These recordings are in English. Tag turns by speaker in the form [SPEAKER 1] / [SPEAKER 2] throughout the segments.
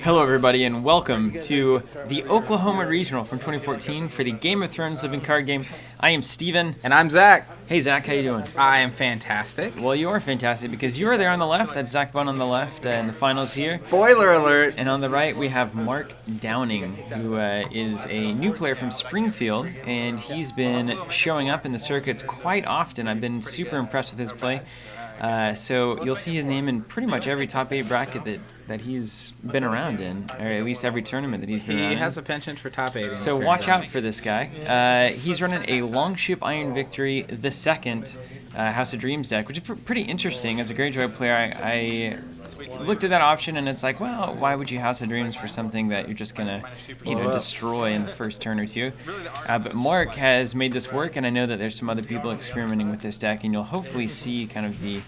[SPEAKER 1] Hello, everybody, and welcome to the Oklahoma Regional from 2014 for the Game of Thrones living card game. I am Steven.
[SPEAKER 2] And I'm Zach.
[SPEAKER 1] Hey, Zach, how you doing?
[SPEAKER 2] I am fantastic.
[SPEAKER 1] Well, you are fantastic because you are there on the left. That's Zach Bunn on the left in the finals here.
[SPEAKER 2] Spoiler alert.
[SPEAKER 1] And on the right, we have Mark Downing, who is a new player from Springfield, and he's been showing up in the circuits quite often. I've been super impressed with his play. So you'll see his name in pretty much every top 8 bracket that he's been around in, or at least every tournament that he's been around in.
[SPEAKER 2] He has a penchant for top 8.
[SPEAKER 1] So watch out for this guy. He's running a Longship Iron Victory the second House of Dreams deck, which is pretty interesting. As a Greyjoy player, I looked at that option and it's like, well, why would you House of Dreams for something that you're just gonna destroy in the first turn or two? But Mark has made this work, and I know that there's some other people experimenting with this deck, and you'll hopefully see kind of the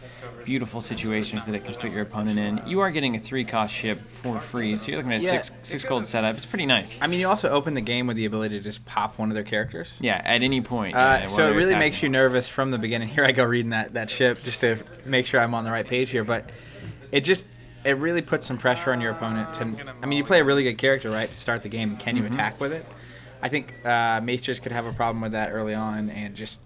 [SPEAKER 1] beautiful situations that it can put your opponent in. You are getting a 3-cost ship for free, so you're looking at a 6 gold setup. It's pretty nice.
[SPEAKER 2] I mean, you also open the game with the ability to just pop one of their characters.
[SPEAKER 1] Yeah, at any point.
[SPEAKER 2] So it really makes you nervous from the beginning. Here I go reading that ship just to make sure I'm on the right page here, but it really puts some pressure on your opponent. I mean, you play a really good character, right, to start the game. Can you attack with it? I think Maesters could have a problem with that early on, and just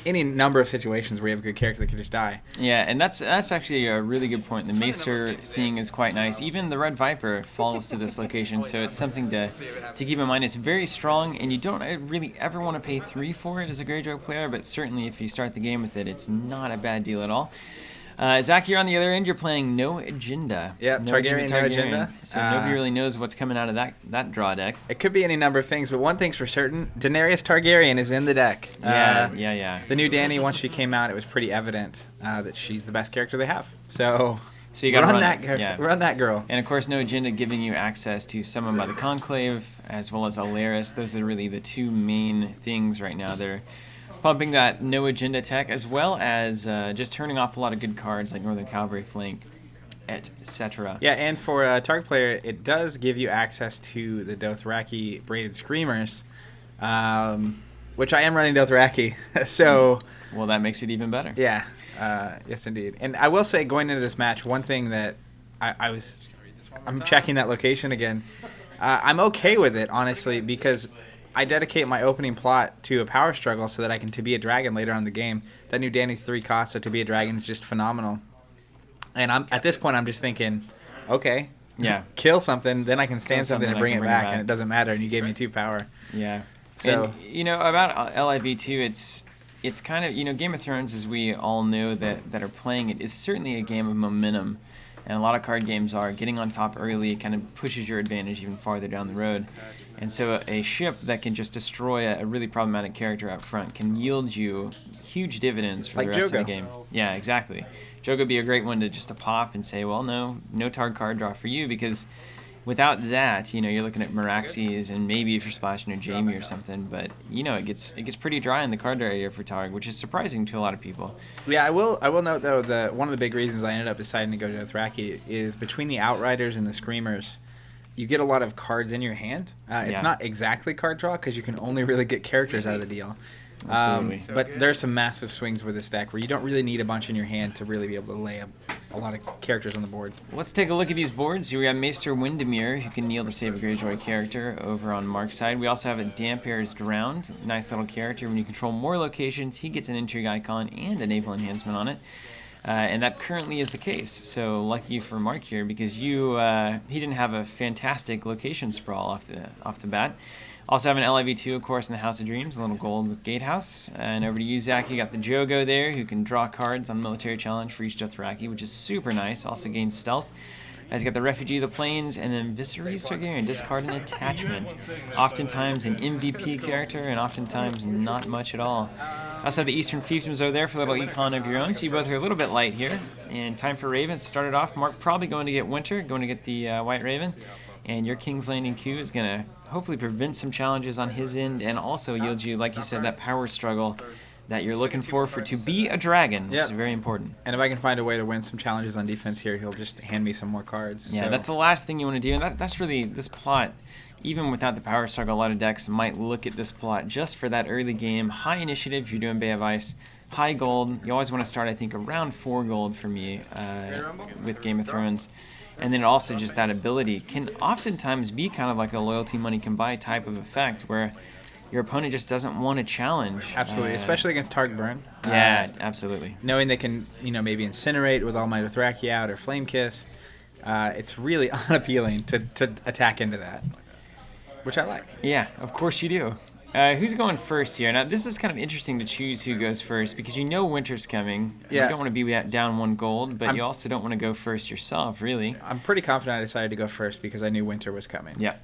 [SPEAKER 2] any number of situations where you have a good character that could just die.
[SPEAKER 1] Yeah, and that's actually a really good point. The Maester thing is quite nice. Even the Red Viper falls to this location, so it's something to keep in mind. It's very strong, and you don't really ever want to pay 3 for it as a Greyjoy player, but certainly if you start the game with it, it's not a bad deal at all. Zach, you're on the other end. You're playing No Agenda.
[SPEAKER 2] Yeah, Targaryen, No Agenda.
[SPEAKER 1] So nobody really knows what's coming out of that draw deck.
[SPEAKER 2] It could be any number of things, but one thing's for certain: Daenerys Targaryen is in the deck.
[SPEAKER 1] Yeah.
[SPEAKER 2] The new Dany, once she came out, it was pretty evident that she's the best character they have. So
[SPEAKER 1] you got to
[SPEAKER 2] run that girl.
[SPEAKER 1] And of course, No Agenda giving you access to Summon by the Conclave as well as Alaris. Those are really the two main things right now. They're pumping that No Agenda tech, as well as just turning off a lot of good cards like Northern Cavalry Flank, etc.
[SPEAKER 2] Yeah, and for a target player, it does give you access to the Dothraki Braided Screamers, which I am running Dothraki, so...
[SPEAKER 1] Well, that makes it even better.
[SPEAKER 2] Yeah, yes indeed. And I will say, going into this match, one thing that I'm checking that location again. I'm okay with it, honestly, because I dedicate my opening plot to a power struggle so that I can to be a dragon later on in the game. That new Dany's 3 cost, so to be a dragon is just phenomenal. And at this point, I'm just thinking, okay, kill something, then I can stand something and bring it back, and it doesn't matter, and you gave me 2 power.
[SPEAKER 1] Yeah.
[SPEAKER 2] So,
[SPEAKER 1] and, about LIV2, it's kind of, Game of Thrones, as we all know that are playing it, is certainly a game of momentum. And a lot of card games are. Getting on top early kind of pushes your advantage even farther down the road. And so a ship that can just destroy a really problematic character out front can yield you huge dividends for the rest of the game. Yeah, exactly. Jogo would be a great one to pop and say, well, no target card draw for you, because without that, you're looking at Meraxes and maybe if you're splashing a Jaime or something, but it gets pretty dry in the card area for Targ, which is surprising to a lot of people.
[SPEAKER 2] Yeah, I will note though that one of the big reasons I ended up deciding to go to Dothraki is between the Outriders and the Screamers, you get a lot of cards in your hand. It's not exactly card draw because you can only really get characters out of the deal.
[SPEAKER 1] Absolutely.
[SPEAKER 2] But there's some massive swings with this deck where you don't really need a bunch in your hand to really be able to lay a lot of characters on the board.
[SPEAKER 1] Let's take a look at these boards. Here we have Maester Windermere, who can kneel to save a Greyjoy character over on Mark's side. We also have a Damp Air's Drowned, nice little character. When you control more locations, he gets an intrigue icon and a naval enhancement on it. And that currently is the case. So lucky for Mark here, because he didn't have a fantastic location sprawl off the bat. Also have an LIV2, of course, in the House of Dreams, a little gold with Gatehouse. And over to you, Zach, you got the Jogo there, who can draw cards on Military Challenge for each Dothraki, which is super nice. Also gains stealth. As you got the Refugee of the Plains, and then Viserys Targaryen, discard an attachment. Oftentimes an MVP character, and oftentimes not much at all. Also have the Eastern Fiefdoms over there for a little econ of your own, so you both are a little bit light here. And time for Ravens. Started off, Mark probably going to get Winter, going to get the White Raven. And your King's Landing Q is going to hopefully prevent some challenges on his end, and also yield you, like you said, that power struggle that you're looking for to be a dragon, which is very important.
[SPEAKER 2] And if I can find a way to win some challenges on defense here, he'll just hand me some more cards.
[SPEAKER 1] Yeah, that's the last thing you want to do, and that's really this plot. Even without the power struggle, a lot of decks might look at this plot just for that early game. High initiative if you're doing Bay of Ice. High gold. You always want to start, I think, around 4 gold for me with Game of Thrones. And then also just that ability can oftentimes be kind of like a loyalty money can buy type of effect where your opponent just doesn't want to challenge.
[SPEAKER 2] Absolutely, especially against Target Burn.
[SPEAKER 1] Yeah, absolutely.
[SPEAKER 2] Knowing they can, maybe incinerate with all my Dothraki out or Flame Kiss, it's really unappealing to attack into that, which I like.
[SPEAKER 1] Yeah, of course you do. Who's going first here? Now, this is kind of interesting to choose who goes first because winter's coming.
[SPEAKER 2] Yeah.
[SPEAKER 1] You don't want to be down 1 gold, but you also don't want to go first yourself, really.
[SPEAKER 2] I'm pretty confident I decided to go first because I knew winter was coming.
[SPEAKER 1] Yeah,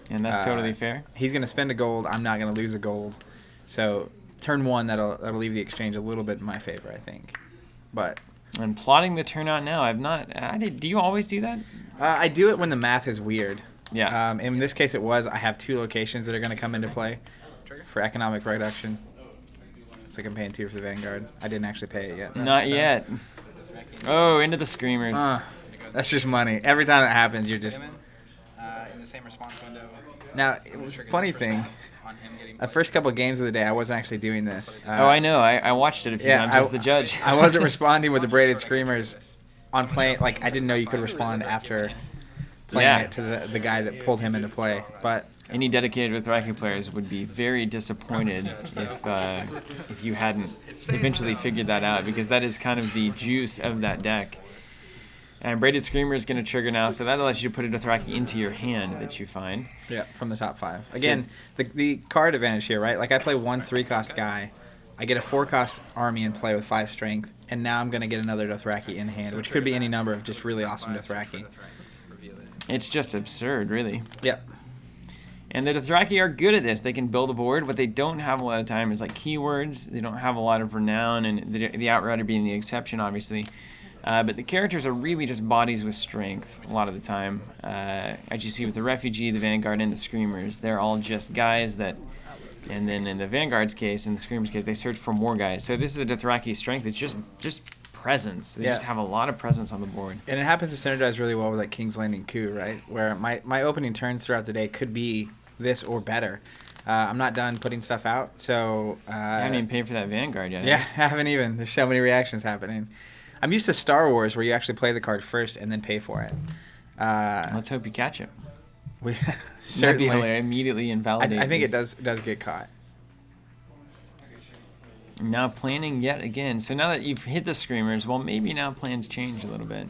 [SPEAKER 1] and that's totally fair.
[SPEAKER 2] He's going to spend a gold. I'm not going to lose a gold. So turn 1, that'll leave the exchange a little bit in my favor, I think. But
[SPEAKER 1] And plotting the turnout now, do you always do that?
[SPEAKER 2] I do it when the math is weird.
[SPEAKER 1] Yeah.
[SPEAKER 2] In this case, it was. I have 2 locations that are going to come into play for economic reduction. It's like I'm paying 2 for the Vanguard. I didn't actually pay it yet.
[SPEAKER 1] Not yet. Oh, into the Screamers.
[SPEAKER 2] That's just money. Every time that happens, you're just...
[SPEAKER 3] In the same response window.
[SPEAKER 2] Now, it was a funny thing. The first couple of games of the day, I wasn't actually doing this.
[SPEAKER 1] I know. I watched it a few times as the judge.
[SPEAKER 2] I wasn't responding with the braided Screamers on play. Like, I didn't know you could respond after playing it to the guy that pulled him into play. But
[SPEAKER 1] any dedicated Dothraki players would be very disappointed if you hadn't eventually figured that out, because that is kind of the juice of that deck. And Braided Screamer is going to trigger now, so that allows you to put a Dothraki into your hand that you find.
[SPEAKER 2] Yeah, from the top 5. Again, the card advantage here, right? Like, I play 1 3-cost guy. I get a 4-cost army in play with 5 strength, and now I'm going to get another Dothraki in hand, which could be any number of just really awesome Dothraki.
[SPEAKER 1] It's just absurd, really.
[SPEAKER 2] Yep.
[SPEAKER 1] And the Dothraki are good at this. They can build a board. What they don't have a lot of time is like keywords. They don't have a lot of renown, and the Outrider being the exception, obviously. But the characters are really just bodies with strength a lot of the time. As you see with the Refugee, the Vanguard, and the Screamers, they're all just guys that... And then in the Vanguard's case, in the Screamer's case, they search for more guys. So this is the Dothraki strength. It's just presence. They just have a lot of presence on the board.
[SPEAKER 2] And it happens to synergize really well with that King's Landing coup, right? Where my opening turns throughout the day could be this or better. I'm not done putting stuff out, so...
[SPEAKER 1] I haven't even paid for that Vanguard yet.
[SPEAKER 2] Yeah, I haven't even. There's so many reactions happening. I'm used to Star Wars, where you actually play the card first and then pay for it.
[SPEAKER 1] Let's hope you catch it.
[SPEAKER 2] That'd
[SPEAKER 1] be hilarious. Immediately invalidate.
[SPEAKER 2] I think it does get caught.
[SPEAKER 1] Now planning yet again. So now that you've hit the Screamers, well, maybe now plans change a little bit.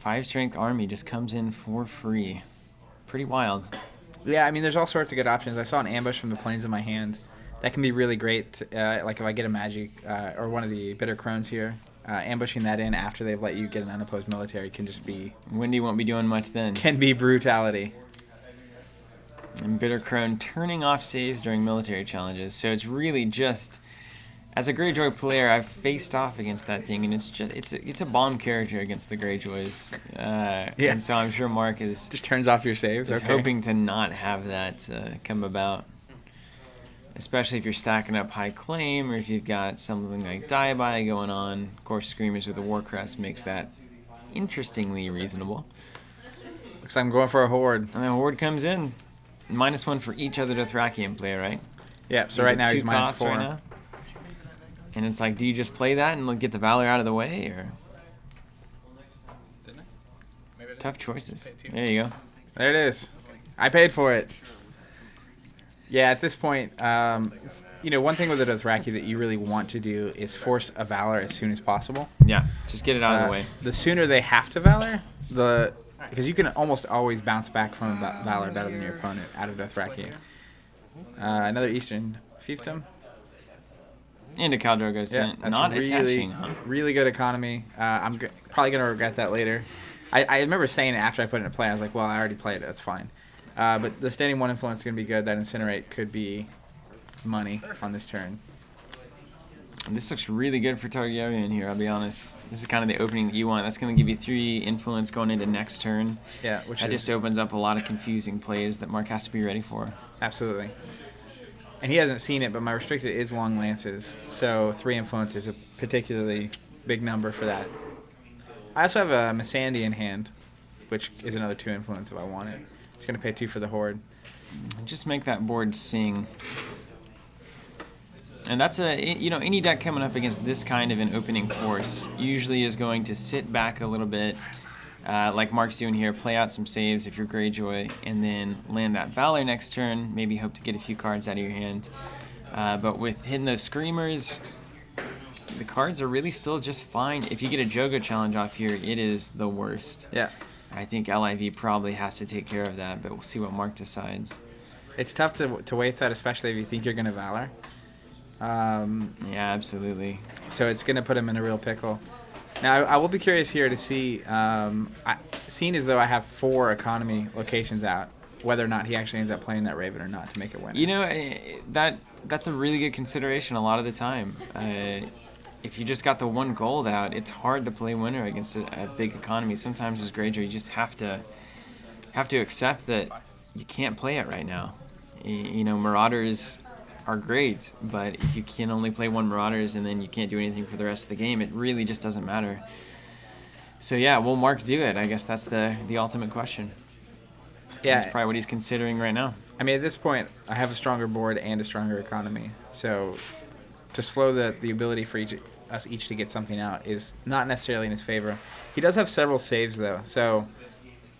[SPEAKER 1] 5-strength army just comes in for free. Pretty wild.
[SPEAKER 2] Yeah, I mean, there's all sorts of good options. I saw an ambush from the planes in my hand. That can be really great. Like if I get a magic or one of the bitter crones here, ambushing that in after they've let you get an unopposed military can just be...
[SPEAKER 1] Windy won't be doing much then.
[SPEAKER 2] Can be brutality.
[SPEAKER 1] And Bitter Crone turning off saves during military challenges. So it's really just... As a Greyjoy player, I've faced off against that thing, and it's a bomb character against the Greyjoys. And so I'm sure Mark is...
[SPEAKER 2] Just turns off your saves?
[SPEAKER 1] Is hoping to not have that come about. Especially if you're stacking up High Claim, or if you've got something like Die-By going on. Of course, Screamers with the Warcrest makes that interestingly reasonable.
[SPEAKER 2] Looks like I'm going for a Horde.
[SPEAKER 1] And the Horde comes in. -1 for each other Dothraki in play, right?
[SPEAKER 2] Yeah, so right now he's -4.
[SPEAKER 1] Right now. And it's like, do you just play that and get the Valor out of the way, or... Tough choices. There you go.
[SPEAKER 2] There it is. I paid for it. Yeah, at this point, one thing with the Dothraki that you really want to do is force a Valor as soon as possible.
[SPEAKER 1] Yeah, just get it out of the way.
[SPEAKER 2] The sooner they have to Valor, because you can almost always bounce back from a Valor better than your opponent out of Dothraki. Another Eastern Fiefdom.
[SPEAKER 1] Into Khal Drogo's tent.
[SPEAKER 2] That's
[SPEAKER 1] Not
[SPEAKER 2] really,
[SPEAKER 1] attaching, huh?
[SPEAKER 2] Really good economy. I'm probably going to regret that later. I remember saying it after I put it in play. I was like, well, I already played it. That's fine. But the standing 1 influence is going to be good. That Incinerate could be money on this turn.
[SPEAKER 1] And this looks really good for Targaryen here, I'll be honest. This is kind of the opening that you want. That's going to give you 3 influence going into next turn.
[SPEAKER 2] Yeah,
[SPEAKER 1] that just opens up a lot of confusing plays that Mark has to be ready for.
[SPEAKER 2] Absolutely. And he hasn't seen it, but my restricted is Long Lances. So 3 influence is a particularly big number for that. I also have a Missandei in hand, which is another 2 influence if I want it. Just going to pay 2 for the Horde.
[SPEAKER 1] Just make that board sing. And that's any deck coming up against this kind of an opening force usually is going to sit back a little bit, like Mark's doing here, play out some saves if you're Greyjoy, and then land that Valor next turn, maybe hope to get a few cards out of your hand. But with hitting those Screamers, the cards are really still just fine. If you get a Jogo challenge off here, it is the worst.
[SPEAKER 2] Yeah.
[SPEAKER 1] I think LIV probably has to take care of that, but we'll see what Mark decides.
[SPEAKER 2] It's tough to waste that, especially if you think you're going to Valor.
[SPEAKER 1] Yeah, absolutely.
[SPEAKER 2] So it's going to put him in a real pickle. Now, I will be curious here to see, seeing as though I have 4 economy locations out, whether or not he actually ends up playing that Raven or not to make it win.
[SPEAKER 1] You know, that's a really good consideration a lot of the time. If you just got the 1 gold out, it's hard to play winner against a big economy. Sometimes as Greyjoy, you just have to accept that you can't play it right now. You know, Marauders are great, but if you can only play 1 Marauders and then you can't do anything for the rest of the game, it really just doesn't matter. So yeah, will Mark do it? I guess that's the ultimate question.
[SPEAKER 2] Yeah,
[SPEAKER 1] that's probably what he's considering right now.
[SPEAKER 2] I mean, at this point, I have a stronger board and a stronger economy, so to slow the ability for us each to get something out is not necessarily in his favor. He does have several saves though, so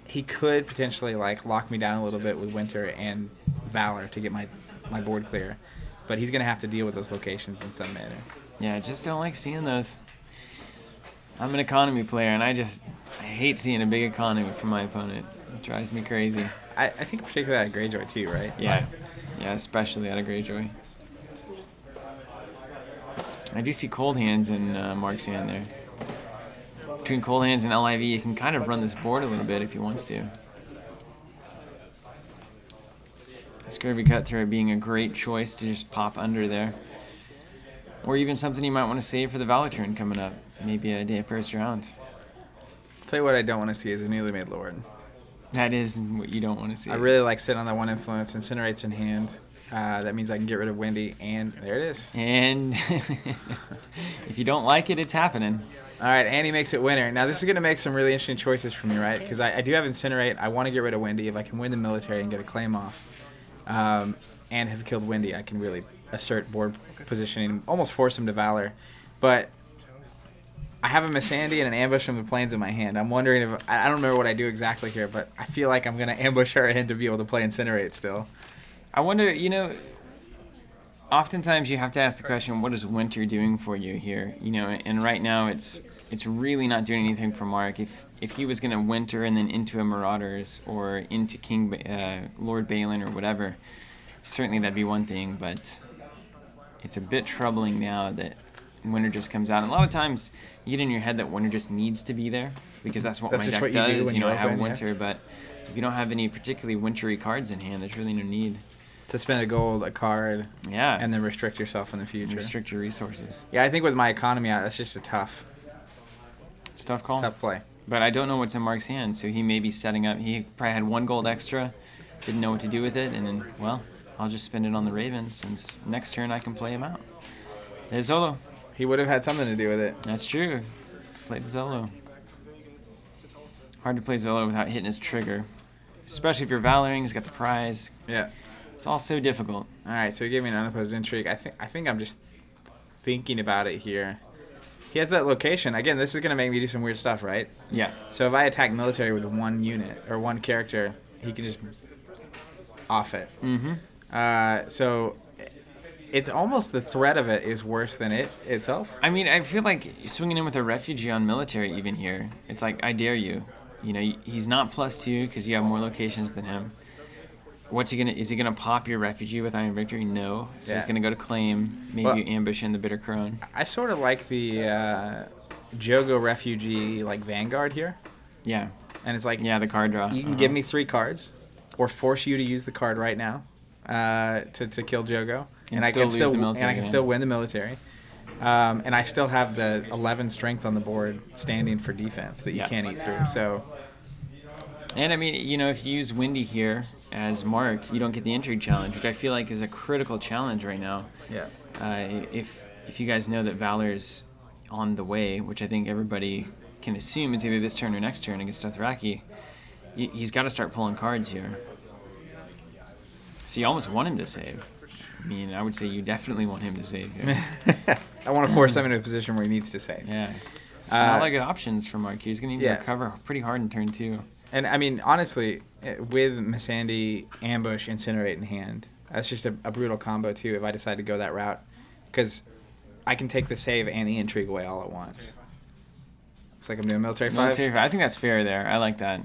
[SPEAKER 2] he could potentially like lock me down a little bit with Winter and Valor to get my board clear, but he's gonna have to deal with those locations in some manner.
[SPEAKER 1] Yeah, I just don't like seeing those. I'm an economy player, and I hate seeing a big economy from my opponent. It drives me crazy.
[SPEAKER 2] I think particularly out of Greyjoy too, right?
[SPEAKER 1] Yeah, yeah, especially out of Greyjoy. I do see Cold Hands in Mark's hand there. Between Cold Hands and LIV, you can kind of run this board a little bit if he wants to. Scurvy Cutthroat being a great choice to just pop under there. Or even something you might want to save for the Valor turn coming up. Maybe a Damper's Round.
[SPEAKER 2] I'll tell you what I don't want to see is a newly made Lord.
[SPEAKER 1] That is what you don't want to see.
[SPEAKER 2] I really like sitting on that 1 influence. Incinerate's in hand. That means I can get rid of Windy, and there it is.
[SPEAKER 1] And if you don't like it, it's happening.
[SPEAKER 2] All right, Andy makes it winner. Now, this is going to make some really interesting choices for me, right? Because I do have Incinerate. I want to get rid of Windy. If I can win the military and get a claim off and have killed Windy, I can really assert board positioning, almost force him to Valor. But I have a Missandei and an ambush from the plains in my hand. I'm wondering if I don't remember what I do exactly here, but I feel like I'm going to ambush her in to be able to play Incinerate still.
[SPEAKER 1] I wonder, you know, oftentimes you have to ask the question, what is Winter doing for you here? You know, and right now it's really not doing anything for Mark. If he was going to Winter and then into a Marauders or into Lord Balin or whatever, certainly that'd be one thing, but it's a bit troubling now that Winter just comes out. And a lot of times you get in your head that Winter just needs to be there because that's what my deck does. You know, I have Winter, but if you don't have any particularly wintry cards in hand, there's really no need.
[SPEAKER 2] To spend a gold, a card,
[SPEAKER 1] yeah,
[SPEAKER 2] and then restrict yourself in the future.
[SPEAKER 1] And restrict your resources.
[SPEAKER 2] Yeah, I think with my economy out, that's just it's
[SPEAKER 1] a tough call.
[SPEAKER 2] Tough play.
[SPEAKER 1] But I don't know what's in Mark's hand, so he may be setting up. He probably had 1 gold extra, didn't know what to do with it, and then, well, I'll just spend it on the Raven since next turn I can play him out. There's Zolo.
[SPEAKER 2] He would have had something to do with it.
[SPEAKER 1] That's true. Played Zolo. Hard to play Zolo without hitting his trigger, especially if you're Valoring. He's got the prize.
[SPEAKER 2] Yeah.
[SPEAKER 1] It's all so difficult.
[SPEAKER 2] All right, so he gave me an unopposed intrigue. I think I'm just thinking about it here. He has that location. Again, this is going to make me do some weird stuff, right?
[SPEAKER 1] Yeah.
[SPEAKER 2] So if I attack military with 1 unit or 1 character, he can just off it.
[SPEAKER 1] Mm-hmm.
[SPEAKER 2] So it's almost the threat of it is worse than it itself.
[SPEAKER 1] I mean, I feel like swinging in with a refugee on military even here, it's like, I dare you. You know, he's not +2 because you have more locations than him. What's he gonna? Is he gonna pop your refugee with Iron Victory? No. So he's gonna go to claim. Maybe you ambush in the Bitter Crone.
[SPEAKER 2] I sort of like the Jogo refugee like Vanguard here.
[SPEAKER 1] Yeah.
[SPEAKER 2] And it's like
[SPEAKER 1] the card draw.
[SPEAKER 2] You can give me 3 cards, or force you to use the card right now to kill Jogo, and I can still win the military. And I still have the 11 strength on the board standing for defense that you can't eat through. So.
[SPEAKER 1] And I mean, you know, if you use Windy here as Mark, you don't get the Intrigue challenge, which I feel like is a critical challenge right now.
[SPEAKER 2] Yeah.
[SPEAKER 1] If you guys know that Valor's on the way, which I think everybody can assume it's either this turn or next turn against Dothraki, he's got to start pulling cards here. So you almost want him to save, I mean, I would say you definitely want him to save here.
[SPEAKER 2] I want to force him into a position where he needs to save.
[SPEAKER 1] Yeah. So not a lot of good options for Mark. He's going to need
[SPEAKER 2] yeah.
[SPEAKER 1] to recover pretty hard in turn 2.
[SPEAKER 2] And, I mean, honestly, with Missandei, Ambush, Incinerate in hand, that's just a brutal combo, too, if I decide to go that route. Because I can take the save and the intrigue away all at once. Looks like I'm doing military 5.
[SPEAKER 1] Military 5. I think that's fair there. I like that.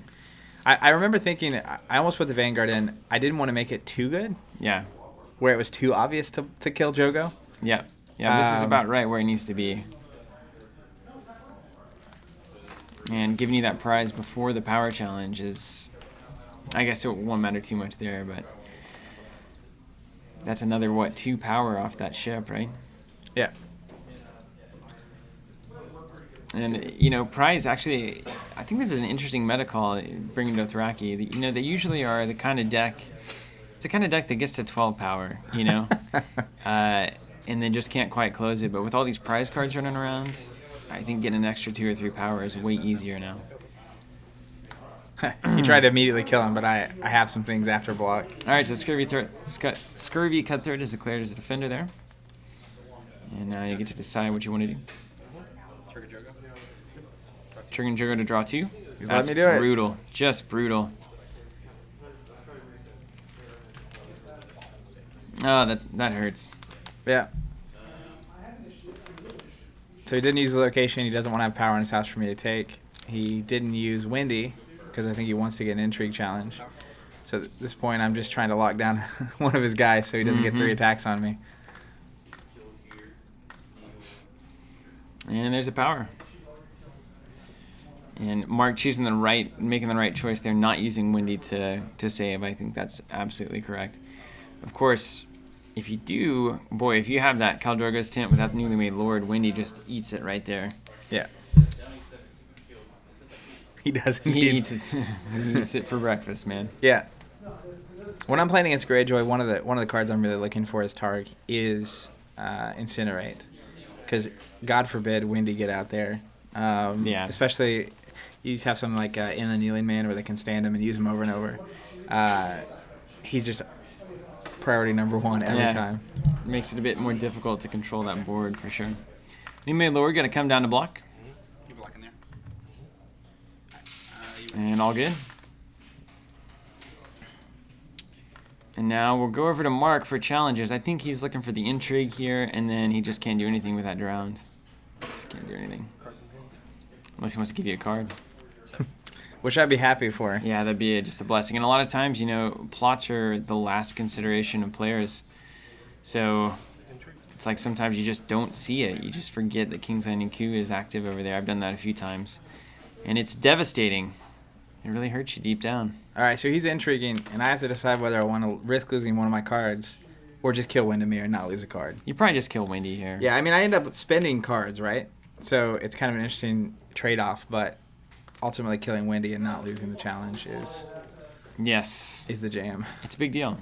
[SPEAKER 2] I remember thinking, I almost put the Vanguard in. I didn't want to make it too good.
[SPEAKER 1] Yeah.
[SPEAKER 2] Where it was too obvious to kill Jogo.
[SPEAKER 1] Yeah. Yeah, this is about right where it needs to be. And giving you that prize before the power challenge is... I guess it won't matter too much there, but... That's another, 2 power off that ship, right?
[SPEAKER 2] Yeah.
[SPEAKER 1] And, prize actually... I think this is an interesting meta call, bringing Dothraki. They usually are the kind of deck... It's the kind of deck that gets to 12 power, and then just can't quite close it. But with all these prize cards running around, I think getting an extra 2 or 3 power is way easier now.
[SPEAKER 2] He tried to immediately kill him, but I have some things after block.
[SPEAKER 1] All right, so Scurvy Cutthroat is declared as a defender there. And now you get to decide what you want to do. Trigger Jogo to draw 2.
[SPEAKER 2] Let me do it.
[SPEAKER 1] Brutal. Just brutal. Oh, that hurts.
[SPEAKER 2] Yeah. So he didn't use the location. He doesn't want to have power in his house for me to take. He didn't use Windy because I think he wants to get an intrigue challenge. So at this point, I'm just trying to lock down one of his guys so he doesn't get 3 attacks on me.
[SPEAKER 1] And there's a power. And Mark choosing making the right choice there, not using Windy to save. I think that's absolutely correct. Of course, if you have that Khal Drogo's tent without the newly made Lord, Windy just eats it right there.
[SPEAKER 2] Yeah. He doesn't.
[SPEAKER 1] He eats it. He eats it for breakfast, man.
[SPEAKER 2] Yeah. When I'm playing against Greyjoy, one of the cards I'm really looking for as Targ is Incinerate, because God forbid Windy get out there.
[SPEAKER 1] Yeah.
[SPEAKER 2] Especially, you just have something like in the Kneeling Man where they can stand him and use him over and over. He's just priority number 1 every time.
[SPEAKER 1] Makes it a bit more difficult to control that board for sure. New made Lord gonna come down to block.
[SPEAKER 3] You block in there.
[SPEAKER 1] And all good. And now we'll go over to Mark for challenges. I think he's looking for the intrigue here, and then he just can't do anything with that drowned. Just can't do anything. Unless he wants to give you a card.
[SPEAKER 2] Which I'd be happy for.
[SPEAKER 1] Yeah, that'd be just a blessing. And a lot of times, plots are the last consideration of players. So it's like sometimes you just don't see it. You just forget that King's Landing Q is active over there. I've done that a few times. And it's devastating. It really hurts you deep down.
[SPEAKER 2] All right, so he's intriguing, and I have to decide whether I want to risk losing one of my cards or just kill Windermere and not lose a card.
[SPEAKER 1] You probably just kill Windy here.
[SPEAKER 2] Yeah, I mean, I end up spending cards, right? So it's kind of an interesting trade-off, but ultimately killing Windy and not losing the challenge is the jam.
[SPEAKER 1] It's a big deal.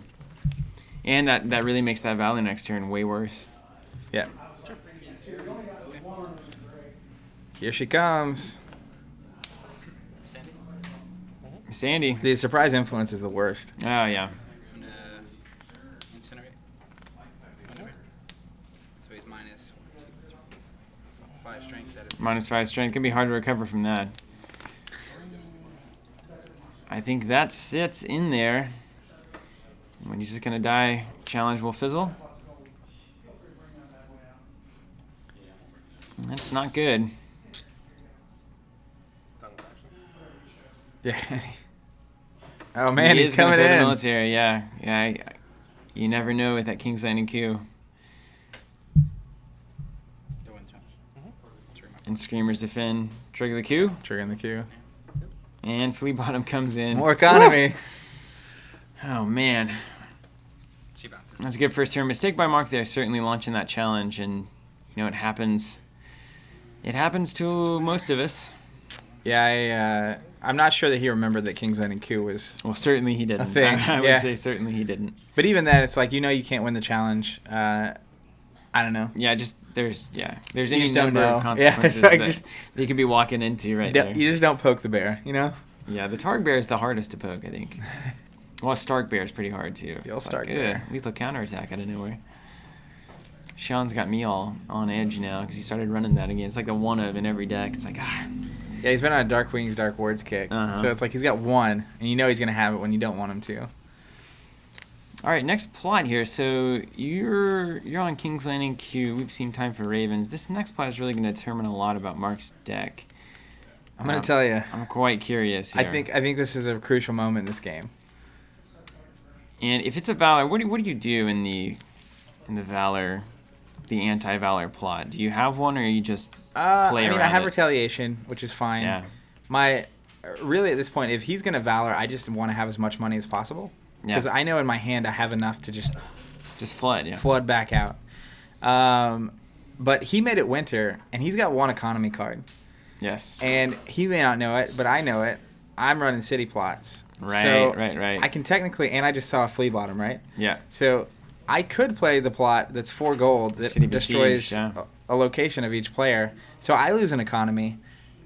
[SPEAKER 1] And that really makes that Valley next turn way worse.
[SPEAKER 2] Yeah. Here she comes.
[SPEAKER 1] Sandy.
[SPEAKER 2] The surprise influence is the worst.
[SPEAKER 1] Oh, yeah.
[SPEAKER 3] I'm gonna incinerate. So he's minus 5 strength.
[SPEAKER 1] Minus 5 strength. Can be hard to recover from that. I think that sits in there. When he's just going to die, challenge will fizzle. That's not good.
[SPEAKER 2] Yeah. Oh man, he's
[SPEAKER 1] gonna
[SPEAKER 2] coming
[SPEAKER 1] go to
[SPEAKER 2] in.
[SPEAKER 1] the military, yeah. You never know with that King's Landing Q. And Screamers defend. Trigger the Q.
[SPEAKER 2] Triggering the Q.
[SPEAKER 1] And Flea Bottom comes in.
[SPEAKER 2] More economy.
[SPEAKER 1] Woo! Oh man.
[SPEAKER 3] She bounces.
[SPEAKER 1] That's a good first turn. Mistake by Mark there, certainly launching that challenge, and it happens. It happens to most of us.
[SPEAKER 2] Yeah, I'm not sure that he remembered that King's Landing Q was.
[SPEAKER 1] Well, certainly he didn't.
[SPEAKER 2] A thing.
[SPEAKER 1] I would say certainly he didn't.
[SPEAKER 2] But even then, it's like you can't win the challenge. I don't know.
[SPEAKER 1] Yeah, there's
[SPEAKER 2] You
[SPEAKER 1] any
[SPEAKER 2] just don't
[SPEAKER 1] number
[SPEAKER 2] know.
[SPEAKER 1] of consequences
[SPEAKER 2] Yeah, like
[SPEAKER 1] that you could be walking into right there.
[SPEAKER 2] You just don't poke the bear,
[SPEAKER 1] Yeah, the Targ Bear is the hardest to poke, I think. Well, Stark Bear is pretty hard too.
[SPEAKER 2] The old
[SPEAKER 1] It's
[SPEAKER 2] Stark
[SPEAKER 1] like,
[SPEAKER 2] Bear.
[SPEAKER 1] Lethal counterattack out of nowhere. Sean's got me all on edge now because he started running that again. It's like the one of in every deck. It's like,
[SPEAKER 2] Yeah, he's been on a Dark Wings, Dark Words kick.
[SPEAKER 1] Uh-huh.
[SPEAKER 2] So it's like he's got one, and you know he's going to have it when you don't want him to.
[SPEAKER 1] All right, next plot here. So you're on King's Landing Q. We've seen Time for Ravens. This next plot is really going to determine a lot about Mark's deck.
[SPEAKER 2] I'm going to tell you.
[SPEAKER 1] I'm quite curious here.
[SPEAKER 2] I think this is a crucial moment in this game.
[SPEAKER 1] And if it's a Valor, what do you do in the Valor, the anti-Valor plot? Do you have one, or you just play around
[SPEAKER 2] I have
[SPEAKER 1] it?
[SPEAKER 2] Retaliation, which is fine.
[SPEAKER 1] Yeah.
[SPEAKER 2] Really at this point, if he's going to Valor, I just want to have as much money as possible. Because I know in my hand I have enough to just
[SPEAKER 1] flood, yeah.
[SPEAKER 2] Flood back out. But he made it winter, and he's got one economy card.
[SPEAKER 1] Yes.
[SPEAKER 2] And he may not know it, but I know it. I'm running city plots.
[SPEAKER 1] Right,
[SPEAKER 2] so
[SPEAKER 1] right.
[SPEAKER 2] I can technically, and I just saw a flea bottom, right?
[SPEAKER 1] Yeah.
[SPEAKER 2] So I could play the plot that's 4 gold that
[SPEAKER 1] City
[SPEAKER 2] destroys
[SPEAKER 1] Besieged, yeah.
[SPEAKER 2] a location of each player. So I lose an economy,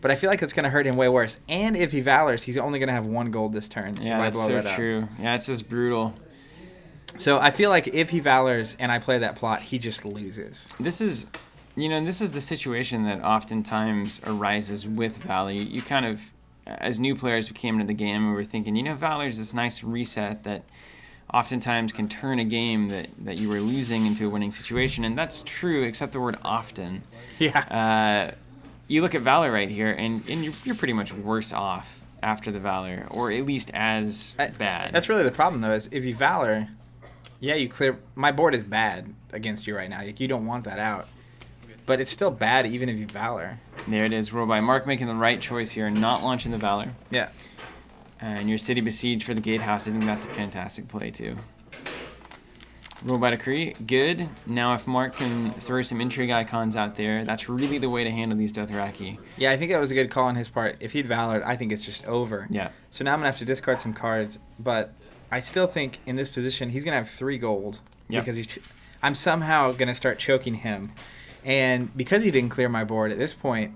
[SPEAKER 2] but I feel like it's going to hurt him way worse. And if he Valors, he's only going to have 1 gold this turn.
[SPEAKER 1] Yeah,
[SPEAKER 2] if I
[SPEAKER 1] that's
[SPEAKER 2] blow
[SPEAKER 1] so
[SPEAKER 2] that up.
[SPEAKER 1] true. Yeah, it's just brutal.
[SPEAKER 2] So I feel like if he Valors and I play that plot, he just loses.
[SPEAKER 1] This is the situation that oftentimes arises with Valor. You kind of, as new players who came into the game, we were thinking, Valor is this nice reset that oftentimes can turn a game that you were losing into a winning situation. And that's true, except the word often.
[SPEAKER 2] Yeah.
[SPEAKER 1] You look at Valor right here, and you're pretty much worse off after the Valor, or at least as bad.
[SPEAKER 2] That's really the problem, though, is if you Valor, yeah, you clear. My board is bad against you right now. Like, you don't want that out. But it's still bad even if you Valor.
[SPEAKER 1] There it is, rolled by Mark, making the right choice here, not launching the Valor.
[SPEAKER 2] Yeah.
[SPEAKER 1] And your City Besieged for the Gatehouse, I think that's a fantastic play, too. Roll by Decree, good. Now if Mark can throw some intrigue icons out there, that's really the way to handle these Dothraki.
[SPEAKER 2] Yeah, I think that was a good call on his part. If he'd Valored, I think it's just over.
[SPEAKER 1] Yeah.
[SPEAKER 2] So now I'm going to have to discard some cards, but I still think in this position he's going to have 3 gold.
[SPEAKER 1] Yep.
[SPEAKER 2] Because I'm somehow going to start choking him. And because he didn't clear my board at this point,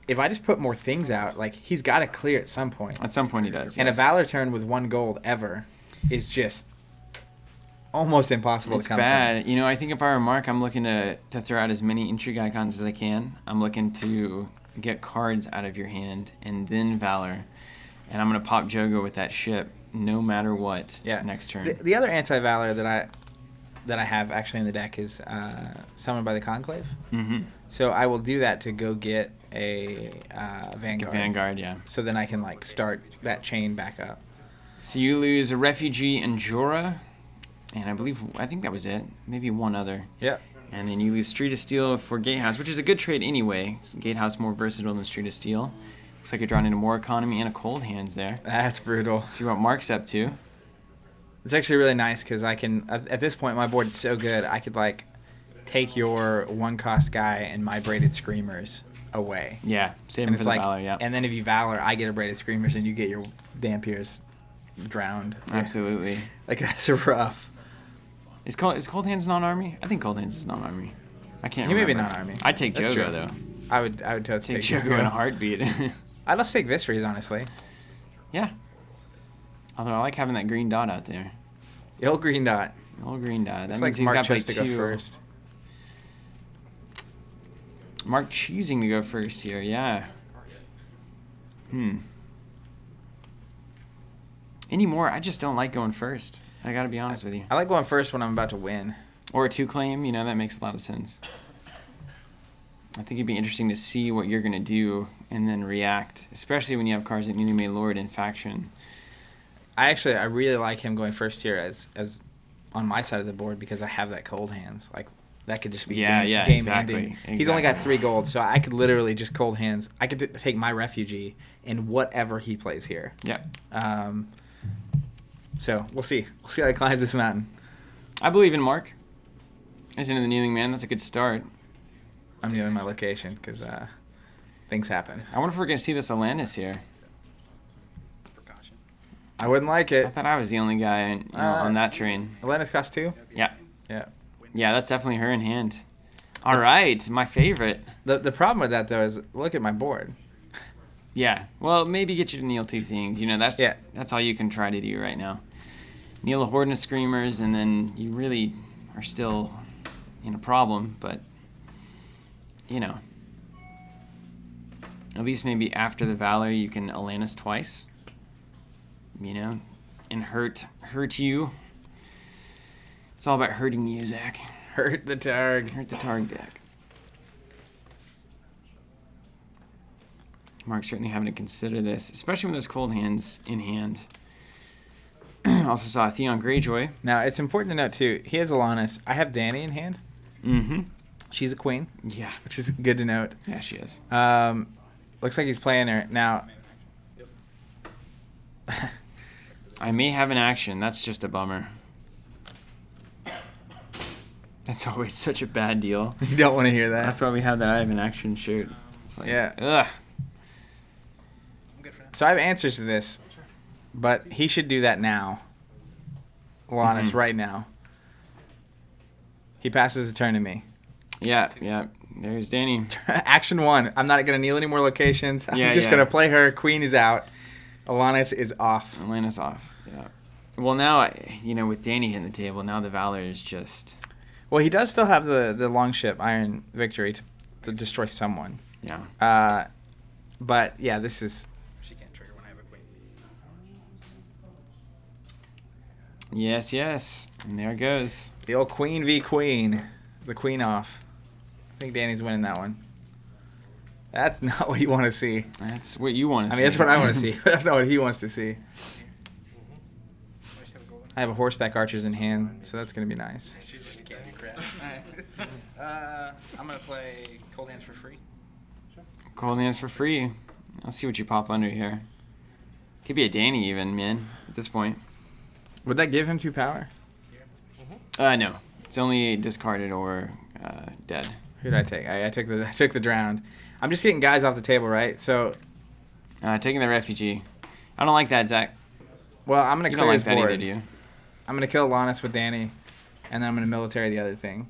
[SPEAKER 2] if I just put more things out, like, he's got to clear at some point.
[SPEAKER 1] At some point he does,
[SPEAKER 2] And
[SPEAKER 1] yes.
[SPEAKER 2] a Valor turn with 1 gold ever is just almost impossible
[SPEAKER 1] It's
[SPEAKER 2] to come
[SPEAKER 1] bad.
[SPEAKER 2] from.
[SPEAKER 1] I think if I were Mark, I'm looking to throw out as many intrigue icons as I can. I'm looking to get cards out of your hand and then Valor. And I'm going to pop Jogo with that ship no matter what next turn.
[SPEAKER 2] The other anti-Valor that I have actually in the deck is Summoned by the Conclave.
[SPEAKER 1] Mm-hmm.
[SPEAKER 2] So I will do that to go get a Vanguard.
[SPEAKER 1] Vanguard, yeah.
[SPEAKER 2] So then I can start that chain back up.
[SPEAKER 1] So you lose a Refugee and Jorah, and I think that was it. Maybe one other.
[SPEAKER 2] Yep.
[SPEAKER 1] And then you lose Street of Steel for Gatehouse, which is a good trade anyway. Gatehouse more versatile than Street of Steel. Looks like you're drawing into more economy and a cold hands there.
[SPEAKER 2] That's brutal.
[SPEAKER 1] See what Mark's up to.
[SPEAKER 2] It's actually really nice because I can, at this point, my board is so good, I could take your 1-cost guy and my Braided Screamers away.
[SPEAKER 1] Yeah, save
[SPEAKER 2] And
[SPEAKER 1] him for
[SPEAKER 2] it's
[SPEAKER 1] the Valor, yeah.
[SPEAKER 2] And then if you Valor, I get a Braided Screamers and you get your Dampiers drowned.
[SPEAKER 1] Absolutely.
[SPEAKER 2] That's rough.
[SPEAKER 1] Is Cold Hands non-army? I think Cold Hands is non-army. I can't
[SPEAKER 2] He may
[SPEAKER 1] remember.
[SPEAKER 2] be non-army.
[SPEAKER 1] I'd take
[SPEAKER 2] That's
[SPEAKER 1] Jogo,
[SPEAKER 2] true.
[SPEAKER 1] though.
[SPEAKER 2] I would totally
[SPEAKER 1] Take Jogo in a heartbeat.
[SPEAKER 2] I'd just take Viserys, honestly.
[SPEAKER 1] Yeah. Although I like having that green dot out there.
[SPEAKER 2] The old green dot.
[SPEAKER 1] Old green dot. That
[SPEAKER 2] It's
[SPEAKER 1] means
[SPEAKER 2] like
[SPEAKER 1] he's
[SPEAKER 2] Mark
[SPEAKER 1] got to play
[SPEAKER 2] chose to go
[SPEAKER 1] 2.
[SPEAKER 2] first.
[SPEAKER 1] Mark choosing to go first here, yeah. Anymore, I just don't like going first. I gotta be honest with you.
[SPEAKER 2] I like going first when I'm about to win.
[SPEAKER 1] Or a 2 claim, that makes a lot of sense. I think it'd be interesting to see what you're gonna do and then react, especially when you have cards like Newly Made Lord in faction.
[SPEAKER 2] I really like him going first here as on my side of the board because I have that cold hands. That could just be game
[SPEAKER 1] exactly,
[SPEAKER 2] ending. He's only got 3 gold, so I could literally just cold hands. I could take my Refugee in whatever he plays here.
[SPEAKER 1] Yeah.
[SPEAKER 2] So we'll see. We'll see how he climbs this mountain.
[SPEAKER 1] I believe in Mark. As into the Kneeling Man, that's a good start.
[SPEAKER 2] I'm knowing my location because things happen.
[SPEAKER 1] I wonder if we're gonna see this Atlantis here.
[SPEAKER 3] Precaution.
[SPEAKER 2] I wouldn't like
[SPEAKER 1] I
[SPEAKER 2] it.
[SPEAKER 1] thought I was the only guy on that train.
[SPEAKER 2] Atlantis cost 2?
[SPEAKER 1] Yeah.
[SPEAKER 2] Yeah.
[SPEAKER 1] Yeah, that's definitely her in hand. All right, my favorite.
[SPEAKER 2] The problem with that, though, is look at my board.
[SPEAKER 1] Yeah. Well, maybe get you to kneel 2 things. You know,
[SPEAKER 2] Yeah.
[SPEAKER 1] that's all you can try to do right now. Kneel a horde of screamers, and then you really are still in a problem. But you know, at least maybe after the Valor, you can Alanis twice. You know, and hurt you. It's all about hurting you, Zach.
[SPEAKER 2] Hurt the targ.
[SPEAKER 1] Hurt the targ deck. Mark's certainly having to consider this, especially with those cold hands in hand. Also saw Theon Greyjoy.
[SPEAKER 2] Now, it's important to note, too, he has Alanis. I have Dany in hand.
[SPEAKER 1] Mm-hmm.
[SPEAKER 2] She's a queen.
[SPEAKER 1] Yeah.
[SPEAKER 2] Which is good to note.
[SPEAKER 1] Yeah, she is.
[SPEAKER 2] Looks like he's playing her. Now...
[SPEAKER 1] I may have an action. That's just a bummer. That's always such a bad deal.
[SPEAKER 2] You don't want to hear that.
[SPEAKER 1] That's why we have that I have an action shirt. It's like,
[SPEAKER 2] Yeah.
[SPEAKER 1] Ugh.
[SPEAKER 2] So I have answers to this, but he should do that now. Alanis, right now. He passes the turn to me.
[SPEAKER 1] Yeah. There's Dany.
[SPEAKER 2] Action 1. I'm not going to kneel any more locations. I'm
[SPEAKER 1] Yeah,
[SPEAKER 2] just
[SPEAKER 1] yeah.
[SPEAKER 2] going to play her. Queen is out. Alanis is off.
[SPEAKER 1] Atlanta's off. Yeah. Well, now, with Dany hitting the table, now the Valor is just...
[SPEAKER 2] Well, he does still have the longship Iron Victory to destroy someone.
[SPEAKER 1] Yeah.
[SPEAKER 2] But, yeah, this is... She can't trigger when I have a queen.
[SPEAKER 1] Yes. And there it goes.
[SPEAKER 2] The old queen v queen. The queen off. I think Danny's winning that one. That's not what you want to see.
[SPEAKER 1] That's what you want to see.
[SPEAKER 2] I mean, that's what I want to see. That's not what he wants to see. I have a horseback archers in hand, so that's going to be nice.
[SPEAKER 3] She just can't crap. I'm going to play Cold Hands for free.
[SPEAKER 1] Cold hands for free. I'll see what you pop under here. Could be a Dany even, man, at this point.
[SPEAKER 2] Would that give him 2 power?
[SPEAKER 1] No. It's only discarded or dead.
[SPEAKER 2] Who did I take? I took the drowned. I'm just getting guys off the table, right? So,
[SPEAKER 1] Taking the refugee. I don't like that, Zach.
[SPEAKER 2] well, I'm going
[SPEAKER 1] You
[SPEAKER 2] to
[SPEAKER 1] don't
[SPEAKER 2] clear
[SPEAKER 1] like
[SPEAKER 2] his
[SPEAKER 1] that
[SPEAKER 2] board.
[SPEAKER 1] either, do you?
[SPEAKER 2] I'm going to kill Alanis with Dany, and then I'm going to military the other thing.